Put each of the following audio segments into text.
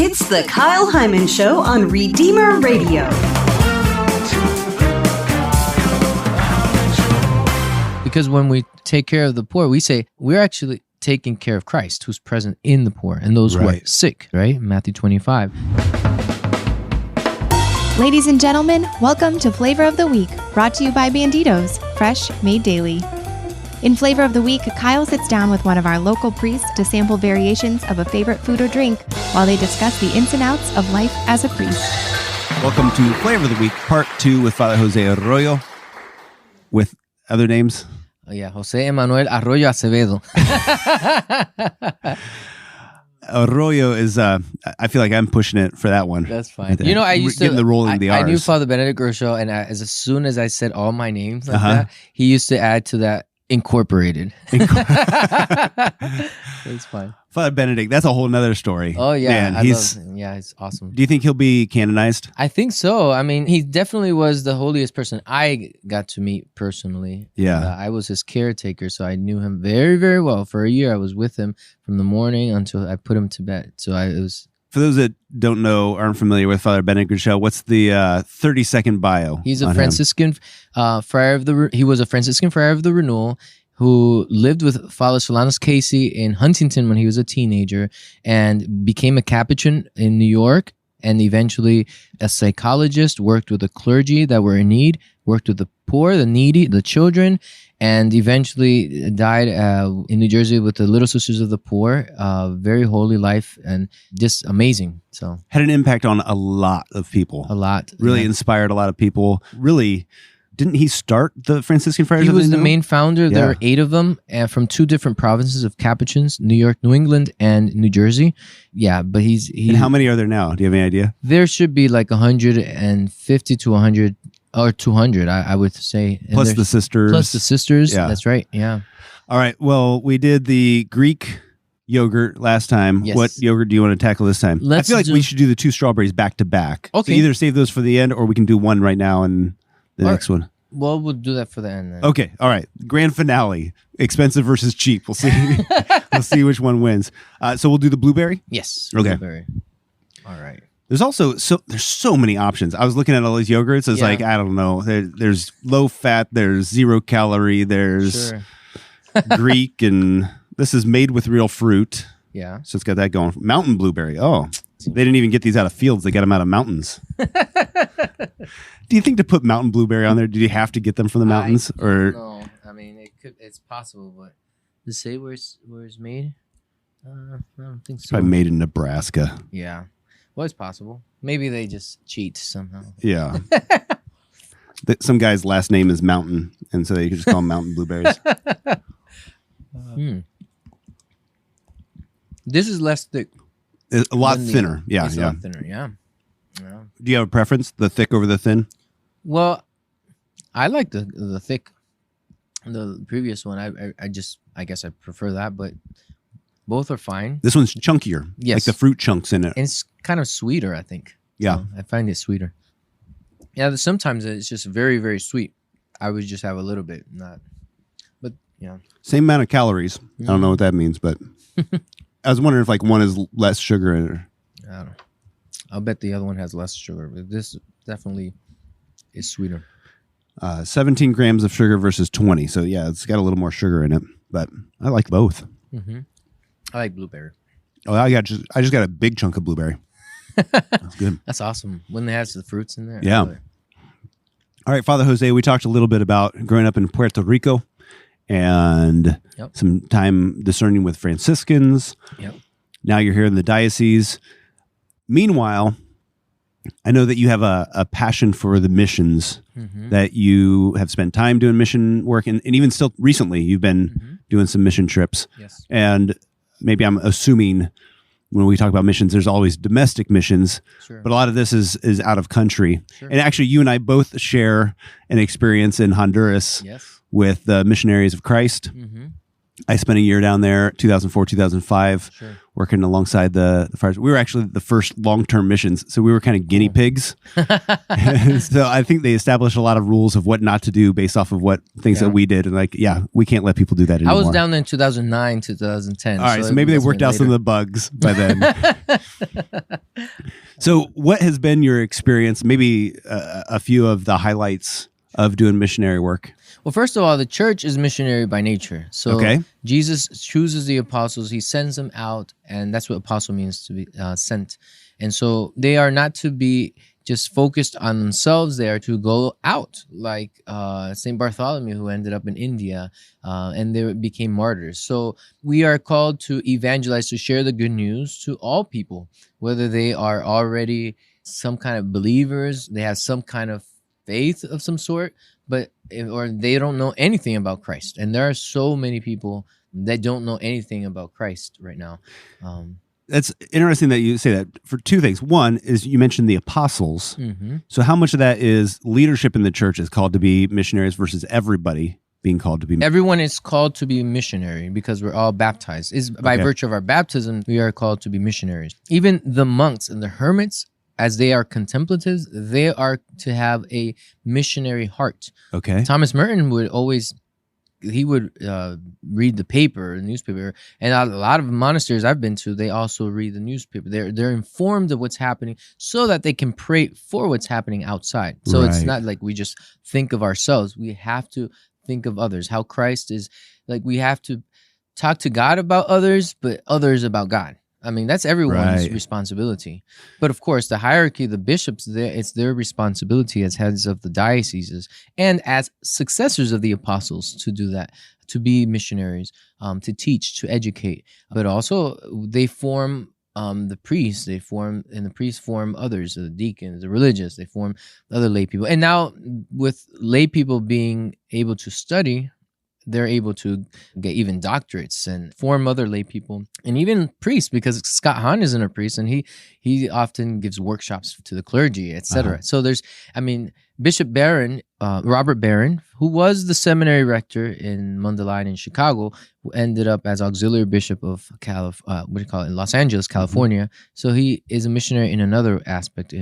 It's the Kyle Hyman Show on Redeemer Radio. Because when we take care of the poor, we say we're actually taking care of Christ, who's present in the poor and those who are sick, right? Matthew 25. Ladies and gentlemen, welcome to Flavor of the Week, brought to you by Banditos, fresh, made daily. In Flavor of the Week, Kyle sits down with one of our local priests to sample variations of a favorite food or drink while they discuss the ins and outs of life as a priest. Welcome to Flavor of the Week, Part 2 with Father Jose Arroyo, with other names. Oh, yeah, Jose Emanuel Arroyo Acevedo. Arroyo is, I feel like I'm pushing it for that one. That's fine. You know, I used to getting the rolling the R's. I knew Father Benedict Gershaw, and as soon as I said all my names like that, he used to add to that incorporated. It's fine. Father Benedict, that's a whole nother story. Oh yeah, man, he's awesome. Do you think he'll be canonized? I think so. I mean, he definitely was the holiest person I got to meet personally. Yeah, I was his caretaker, so I knew him very, very well. For a year, I was with him from the morning until I put him to bed. So it was. For those that don't know, aren't familiar with Father Benedict Gershaw, what's the 30-second bio? He's a Franciscan friar of the. He was a Franciscan friar of the Renewal, who lived with Father Solanus Casey in Huntington when he was a teenager and became a Capuchin in New York, and eventually a psychologist, worked with the clergy that were in need, worked with the poor, the needy, the children, and eventually died in New Jersey with the Little Sisters of the Poor. Very holy life and just amazing. So had an impact on a lot of people. A lot. Really inspired a lot of people. Really. Didn't he start the Franciscan Friars? He was the main founder. There are 8 of them from 2 different provinces of Capuchins, New York, New England, and New Jersey. Yeah, but he's... And how many are there now? Do you have any idea? There should be like 150 to 100 or 200, I would say. And plus the sisters. Plus the sisters. Yeah. That's right, yeah. All right, well, we did the Greek yogurt last time. Yes. What yogurt do you want to tackle this time? I feel like we should do the 2 strawberries back to back. Okay. So either save those for the end or we can do one right now and... The next one. Well, we'll do that for the end then. Okay. All right. Grand finale. Expensive versus cheap. We'll see. We'll see which one wins. So we'll do the blueberry? Yes. Okay. Blueberry. All right. There's also there's so many options. I was looking at all these yogurts. It's like, I don't know. There's low fat. There's 0 calorie. There's Greek. And this is made with real fruit. Yeah. So it's got that going. Mountain blueberry. Oh. They didn't even get these out of fields. They got them out of mountains. Do you think to put mountain blueberry on there, did you have to get them from the mountains? No, I mean it's possible, but to say where it's made, I don't think so. Probably made in Nebraska. Yeah, well, it's possible. Maybe they just cheat somehow. Yeah. Some guy's last name is Mountain, and so they could just call them mountain blueberries. This is less thick. It's a lot thinner. Yeah, it's a lot thinner. Yeah. Do you have a preference? The thick over the thin? Well, I like the thick. The previous one, I guess I prefer that, but both are fine. This one's chunkier. Yes. Like the fruit chunks in it. And it's kind of sweeter, I think. Yeah. So I find it sweeter. Yeah, sometimes it's just very, very sweet. I would just have a little bit, but yeah. Same amount of calories. I don't know what that means, but I was wondering if like one is less sugar in it. I don't know. I'll bet the other one has less sugar, but this definitely is sweeter. 17 grams of sugar versus 20. So yeah, it's got a little more sugar in it, but I like both. Mm-hmm. I like blueberry. Oh, I just got a big chunk of blueberry. That's good. That's awesome. When it has the fruits in there. Yeah. All right, Father Jose, we talked a little bit about growing up in Puerto Rico and some time discerning with Franciscans. Yep. Now you're here in the diocese. Meanwhile, I know that you have a passion for the missions, that you have spent time doing mission work, and even still recently you've been doing some mission trips. Yes. And maybe I'm assuming when we talk about missions, there's always domestic missions, but a lot of this is out of country. Sure. And actually, you and I both share an experience in Honduras with the Missionaries of Christ. I spent a year down there, 2004, 2005, working alongside the friars. We were actually the first long-term missions, so we were kind of guinea pigs. So I think they established a lot of rules of what not to do based off of what things that we did. And we can't let people do that anymore. I was down there in 2009, 2010. All right, so maybe they worked out some of the bugs by then. So, what has been your experience? Maybe a few of the highlights of doing missionary work. Well, first of all, the church is missionary by nature. So Okay. Jesus chooses the apostles, he sends them out, and that's what apostle means, to be sent. And so they are not to be just focused on themselves. They are to go out, like St. Bartholomew, who ended up in India, and they became martyrs. So we are called to evangelize, to share the good news to all people, whether they are already some kind of believers, they have some kind of faith of some sort, or they don't know anything about Christ. And there are so many people that don't know anything about Christ right now. That's interesting that you say that for two things. One is you mentioned the apostles. Mm-hmm. So how much of that is leadership in the church is called to be missionaries versus everybody being called to be? Everyone is called to be missionary because we're all baptized. Is by virtue of our baptism, we are called to be missionaries. Even the monks and the hermits, as they are contemplatives, they are to have a missionary heart. Okay. Thomas Merton would always, he would read the paper, the newspaper, and a lot of monasteries I've been to, they also read the newspaper. They're informed of what's happening so that they can pray for what's happening outside. So It's not like we just think of ourselves. We have to think of others. How Christ is, like, we have to talk to God about others, but others about God. I mean, that's everyone's responsibility. But of course, the hierarchy, the bishops, it's their responsibility as heads of the dioceses and as successors of the apostles to do that, to be missionaries, to teach, to educate. But also, they form the priests, and the priests form others, the deacons, the religious, they form other lay people. And now, with lay people being able to study, they're able to get even doctorates and form other lay people, and even priests, because Scott Hahn isn't a priest, and he often gives workshops to the clergy, etc. So there's, Bishop Barron, Robert Barron, who was the seminary rector in Mundelein in Chicago, who ended up as auxiliary bishop of in Los Angeles, California. Mm-hmm. So he is a missionary in another aspect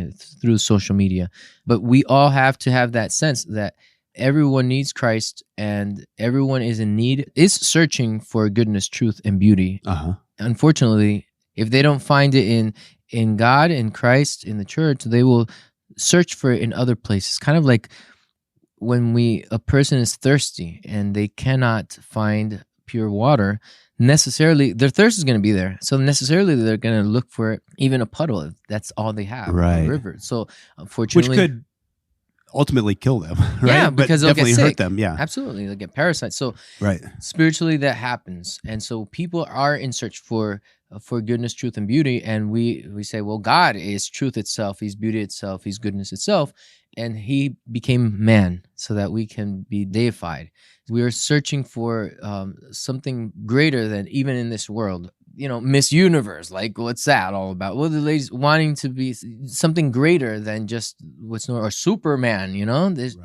through social media. But we all have to have that sense that everyone needs Christ, and everyone is searching for goodness, truth, and beauty. Unfortunately, if they don't find it in God, in Christ, in the church, they will search for it in other places. Kind of like when a person is thirsty and they cannot find pure water, necessarily their thirst is going to be there. So necessarily they're going to look for even a puddle if that's all they have, a river. So unfortunately, which could ultimately kill them, right? Yeah, because they'll definitely get sick. Hurt them. Yeah, absolutely, they'll get parasites. So right, spiritually that happens, and so people are in search for goodness, truth, and beauty. And we say, well, God is truth itself. He's beauty itself. He's goodness itself, and He became man so that we can be deified. We are searching for something greater than even in this world. Miss Universe, like, what's that all about? Well, the ladies wanting to be something greater than just what's known, or Superman,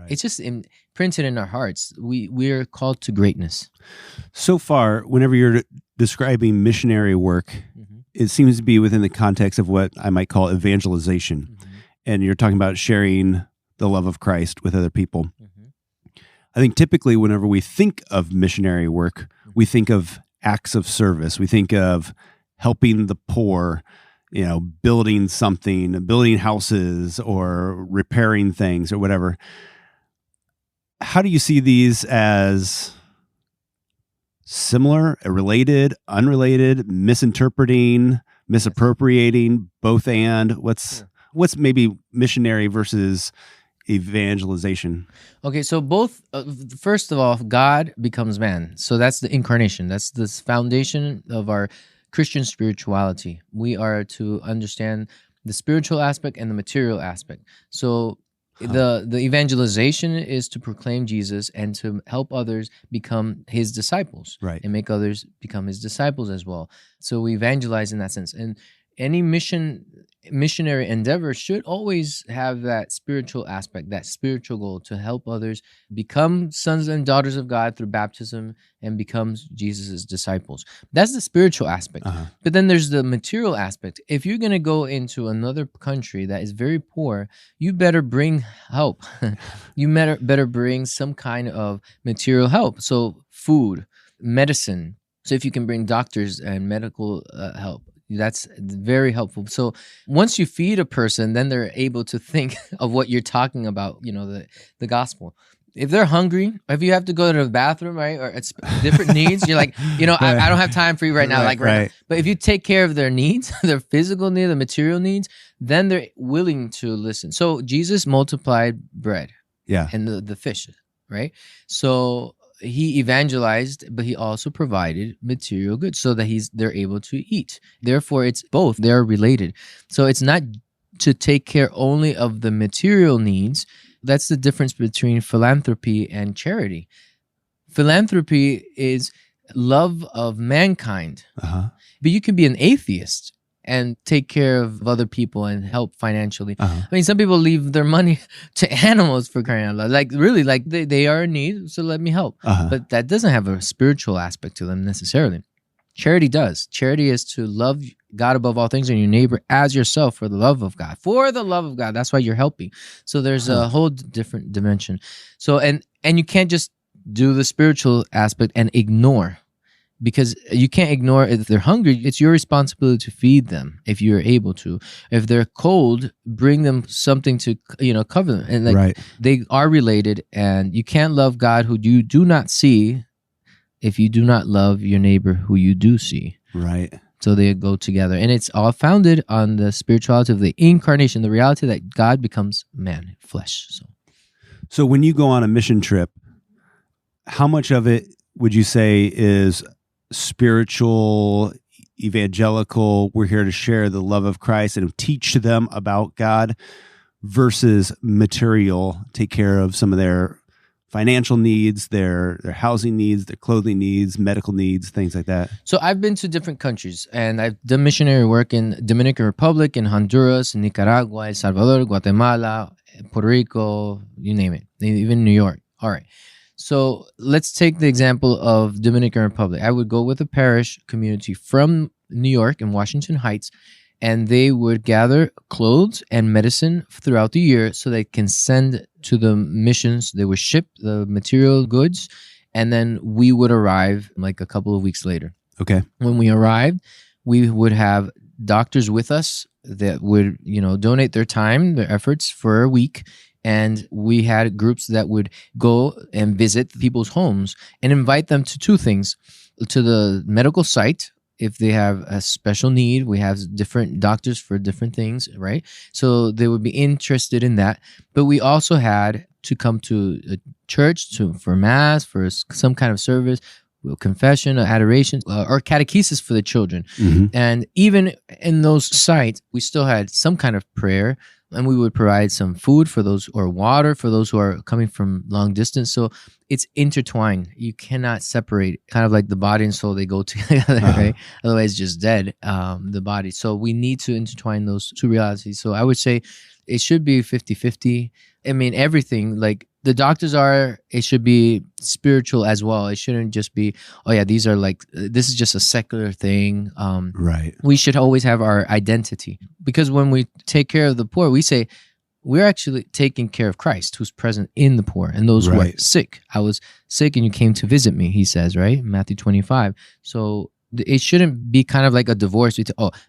It's just imprinted in our hearts. We're called to greatness. So far, whenever you're describing missionary work, it seems to be within the context of what I might call evangelization. And you're talking about sharing the love of Christ with other people. I think typically whenever we think of missionary work, we think of acts of service. We think of helping the poor, building something, building houses or repairing things or whatever. How do you see these as similar, related, unrelated, misinterpreting, misappropriating, both and? What's maybe missionary versus evangelization? Okay, so both, first of all, God becomes man. So that's the incarnation. That's the foundation of our Christian spirituality. We are to understand the spiritual aspect and the material aspect. So the evangelization is to proclaim Jesus and to help others become His disciples, right, and make others become His disciples as well. So we evangelize in that sense. And any missionary endeavor should always have that spiritual aspect, that spiritual goal to help others become sons and daughters of God through baptism and become Jesus' disciples. That's the spiritual aspect. But then there's the material aspect. If you're going to go into another country that is very poor, you better bring help. You better bring some kind of material help. So food, medicine. So if you can bring doctors and medical help, That's very helpful. So once you feed a person, then they're able to think of what you're talking about, the gospel. If they're hungry, if you have to go to the bathroom, right, or it's different needs, you're like, I don't have time for you right now, right now. But if you take care of their needs, their physical needs, the material needs, then they're willing to listen. So Jesus multiplied bread, and the fish, right? So he evangelized, but he also provided material goods so that they're able to eat. Therefore, it's both. They're related. So it's not to take care only of the material needs. That's the difference between philanthropy and charity. Philanthropy is love of mankind. But you can be an atheist and take care of other people and help financially. I mean, some people leave their money to animals, for crying out loud. Like, really, like they are in need, so let me help. But that doesn't have a spiritual aspect to them necessarily. Charity does. Charity is to love God above all things and your neighbor as yourself for the love of God. For the love of God. That's why you're helping. So there's a whole different dimension. So and you can't just do the spiritual aspect and ignore, because you can't ignore if they're hungry. It's your responsibility to feed them if you're able to. If they're cold, bring them something to cover them. And they are related, and you can't love God who you do not see if you do not love your neighbor who you do see. Right. So they go together. And it's all founded on the spirituality of the incarnation, the reality that God becomes man, flesh. So when you go on a mission trip, how much of it would you say is spiritual, evangelical, we're here to share the love of Christ and teach to them about God, versus material, take care of some of their financial needs, their housing needs, their clothing needs, medical needs, things like that? So I've been to different countries, and I've done missionary work in Dominican Republic, in Honduras, in Nicaragua, El Salvador, Guatemala, Puerto Rico, you name it, even New York. All right. So let's take the example of Dominican Republic. I would go with a parish community from New York and Washington Heights, and they would gather clothes and medicine throughout the year so they can send to the missions. They would ship the material goods, and then we would arrive like a couple of weeks later. Okay. When we arrived, we would have doctors with us that would, donate their time, their efforts for a week. And we had groups that would go and visit people's homes and invite them to two things: to the medical site. If they have a special need, we have different doctors for different things, right? So they would be interested in that. But we also had to come to a church for mass, for some kind of service, confession, or adoration, or catechesis for the children. And even in those sites, we still had some kind of prayer. And we would provide some food for those, or water for those who are coming from long distance. So it's intertwined. You cannot separate, kind of like the body and soul, they go together, right? Otherwise, it's just dead, the body. So we need to intertwine those two realities. So I would say it should be 50-50. I mean, everything, like the doctors it should be spiritual as well. It shouldn't just be, these are like, this is just a secular thing. Right. We should always have our identity, because when we take care of the poor, we say we're actually taking care of Christ, who's present in the poor and those who are sick. I was sick and you came to visit me, he says, right? Matthew 25. So it shouldn't be kind of like a divorce.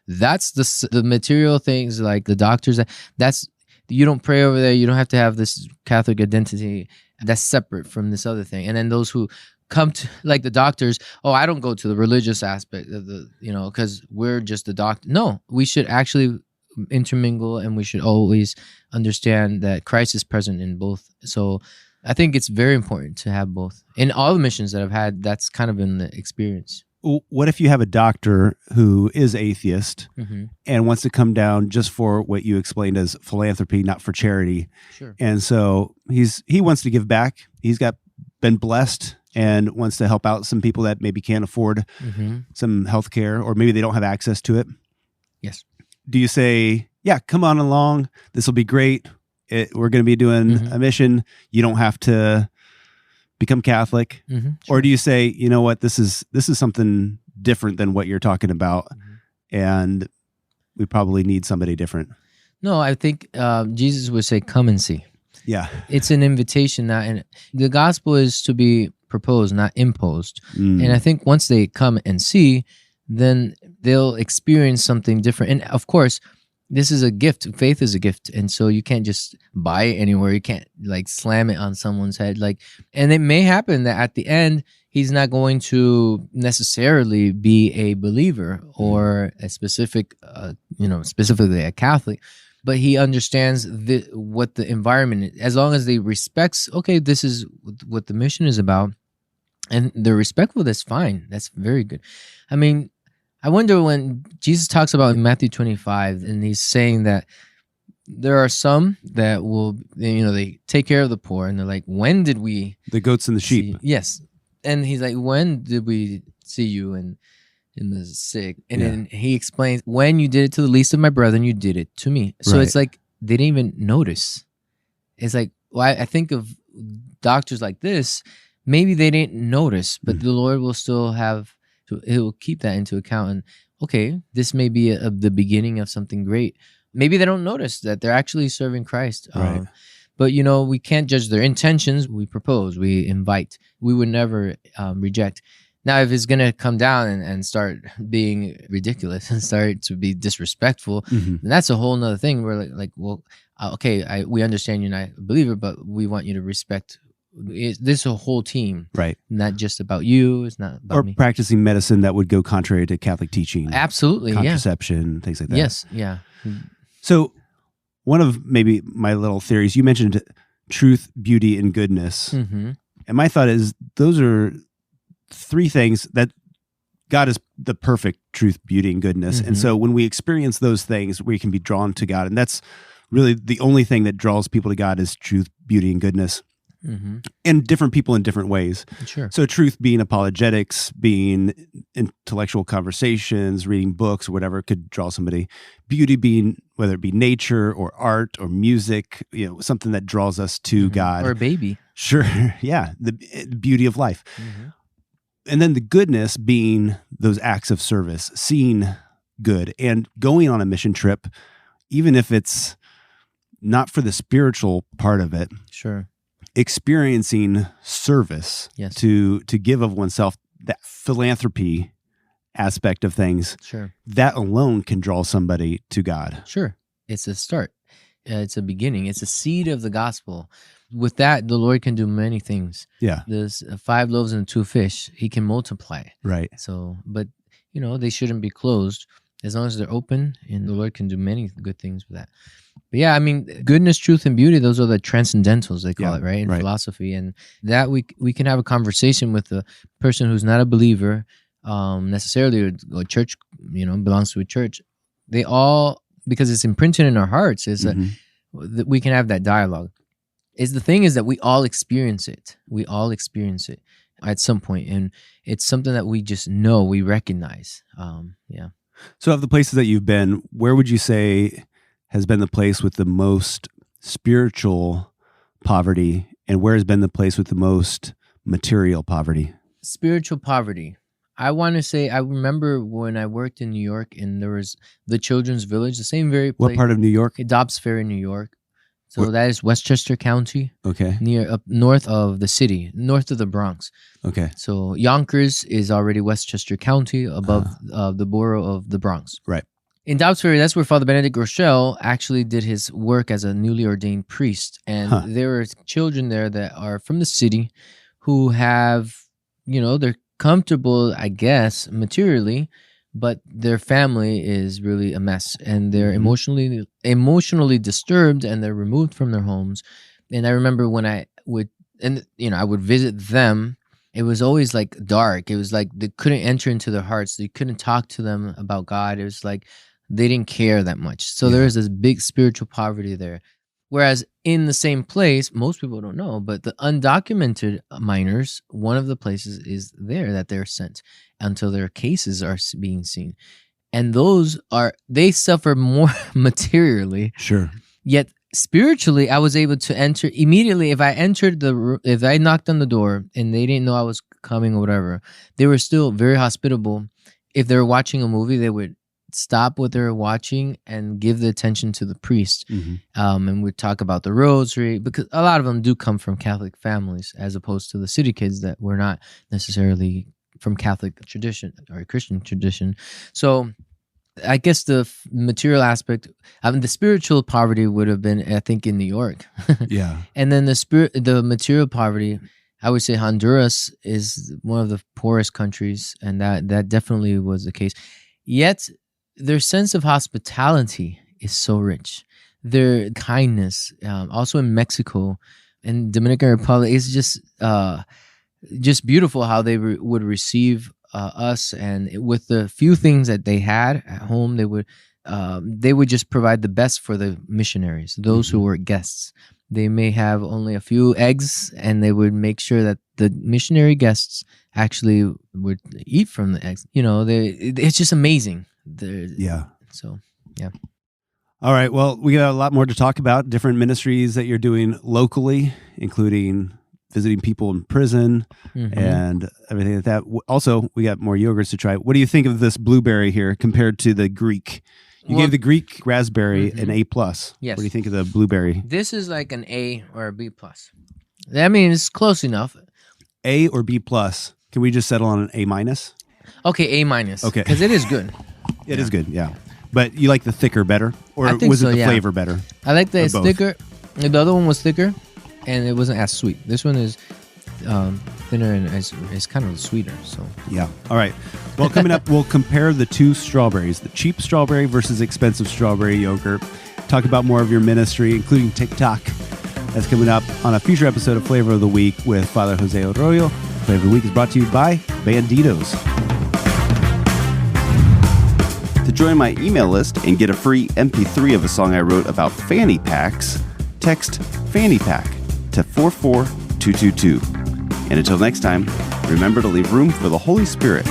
That's the material things, like the doctors. That's, you don't pray over there. You don't have to have this Catholic identity. That's separate from this other thing. And then those who come to, like the doctors, I don't go to the religious aspect of because we're just the doctor. No, we should actually intermingle, and we should always understand that Christ is present in both. So I think it's very important to have both. In all the missions that I've had, that's kind of been the experience. What if you have a doctor who is atheist and wants to come down just for what you explained as philanthropy, not for charity? Sure. And so he wants to give back. He's been blessed and wants to help out some people that maybe can't afford some health care, or maybe they don't have access to it. Yes. Do you say, come on along, this will be great, we're going to be doing a mission, you don't have to become Catholic? Sure. Or do you say, you know what, this is something different than what you're talking about, and we probably need somebody different? No, I think Jesus would say, come and see. Yeah. It's an invitation. The gospel is to be proposed, not imposed. And I think once they come and see, then they'll experience something different. And of course, this is a gift. Faith is a gift. And so you can't just buy it anywhere. You can't like slam it on someone's head. And it may happen that at the end, he's not going to necessarily be a believer or a specific, specifically a Catholic, but he understands what the environment is. As long as they respects, okay, this is what the mission is about, and they're respectful, that's fine. That's very good. I mean, I wonder when Jesus talks about Matthew 25, and he's saying that there are some that will, they take care of the poor, and they're like, when did we... The goats and the sheep. Yes. And he's like, when did we see you in the sick? And then he explains, when you did it to the least of my brethren, you did it to me. So it's like, they didn't even notice. It's like, well, I think of doctors like this, maybe they didn't notice, but the Lord will still have... It will keep that into account. And okay, this may be the beginning of something great. Maybe they don't notice that they're actually serving Christ. Right. But we can't judge their intentions. We propose, we invite. We would never reject. Now, if it's gonna come down and start being ridiculous and start to be disrespectful, then that's a whole nother thing. We're okay, we understand you're not a believer, but we want you to respect. This is a whole team, right? Not just about you. It's not about me. Practicing medicine that would go contrary to Catholic teaching. Absolutely, contraception, things like that. Yes, yeah. So, one of maybe my little theories, you mentioned truth, beauty, and goodness, and my thought is those are three things that God is the perfect truth, beauty, and goodness, and so when we experience those things, we can be drawn to God, and that's really the only thing that draws people to God is truth, beauty, and goodness. And different people in different ways. Sure. So truth being apologetics, being intellectual conversations, reading books or whatever could draw somebody. Beauty being whether it be nature or art or music, something that draws us to God. Or a baby. Sure. Yeah. The beauty of life. And then the goodness being those acts of service, seeing good and going on a mission trip, even if it's not for the spiritual part of it. Sure. Experiencing service, to give of oneself, that philanthropy aspect of things, that alone can draw somebody to God. Sure. It's a start. It's a beginning. It's a seed of the gospel. With that, the Lord can do many things. Yeah. There's 5 loaves and 2 fish. He can multiply. Right. So, but, they shouldn't be closed as long as they're open, and the Lord can do many good things with that. But yeah, I mean, goodness, truth, and beauty, those are the transcendentals, they call it, right? In philosophy. And that we can have a conversation with a person who's not a believer, necessarily a church, belongs to a church. They all, because it's imprinted in our hearts, is that we can have that dialogue. The thing is that we all experience it. We all experience it at some point, and it's something that we just know, we recognize. So of the places that you've been, where would you say has been the place with the most spiritual poverty, and where has been the place with the most material poverty? Spiritual poverty. I want to say, I remember when I worked in New York, and there was the Children's Village, the same very place. What part of New York? Dobbs Ferry, New York. So that is Westchester County. Okay. Up north of the city, north of the Bronx. Okay. So Yonkers is already Westchester County, above the borough of the Bronx. Right. In Dobbs Ferry, that's where Father Benedict Rochelle actually did his work as a newly ordained priest. And there are children there that are from the city who have, they're comfortable, I guess, materially, but their family is really a mess, and they're emotionally disturbed, and they're removed from their homes. And I remember when I would visit them, it was always like dark. It was like they couldn't enter into their hearts. They couldn't talk to them about God. It was like they didn't care that much. So there was this big spiritual poverty there. Whereas in the same place, most people don't know, but the undocumented minors, one of the places is there that they're sent until their cases are being seen. And they suffer more materially. Sure. Yet spiritually, I was able to enter immediately. If I knocked on the door and they didn't know I was coming or whatever, they were still very hospitable. If they were watching a movie, they would stop what they're watching and give the attention to the priest. And we'd talk about the rosary, because a lot of them do come from Catholic families, as opposed to the city kids that were not necessarily from Catholic tradition or Christian tradition. So I guess the material aspect, the spiritual poverty would have been, I think, in New York. Yeah. And then the material poverty, I would say Honduras is one of the poorest countries, and that definitely was the case. Yet their sense of hospitality is so rich. Their kindness, also in Mexico and Dominican Republic, is just beautiful how they would receive us, and with the few things that they had at home, they would just provide the best for the missionaries, those who were guests. They may have only a few eggs, and they would make sure that the missionary guests actually would eat from the eggs. It's just amazing. Yeah. So, yeah. All right. Well, we got a lot more to talk about. Different ministries that you're doing locally, including visiting people in prison and everything like that. Also, we got more yogurts to try. What do you think of this blueberry here compared to the Greek? You gave the Greek raspberry an A+. Yes. What do you think of the blueberry? This is like an A or a B+. I mean, it's close enough. A or B+. Can we just settle on an A-? Okay, A-. Okay. Because it is good. It is good, yeah. But you like the thicker better? Or I think was it so, the yeah. flavor better? I like that it's both? thicker. The other one was thicker, and it wasn't as sweet. This one is thinner and it's kind of sweeter. So yeah. All right. Well, coming up, we'll compare the two strawberries, the cheap strawberry versus expensive strawberry yogurt. Talk about more of your ministry, including TikTok. That's coming up on a future episode of Flavor of the Week with Father Jose Arroyo. Flavor of the Week is brought to you by Banditos. To join my email list and get a free MP3 of a song I wrote about fanny packs, text fanny pack to 44222. And until next time, remember to leave room for the Holy Spirit.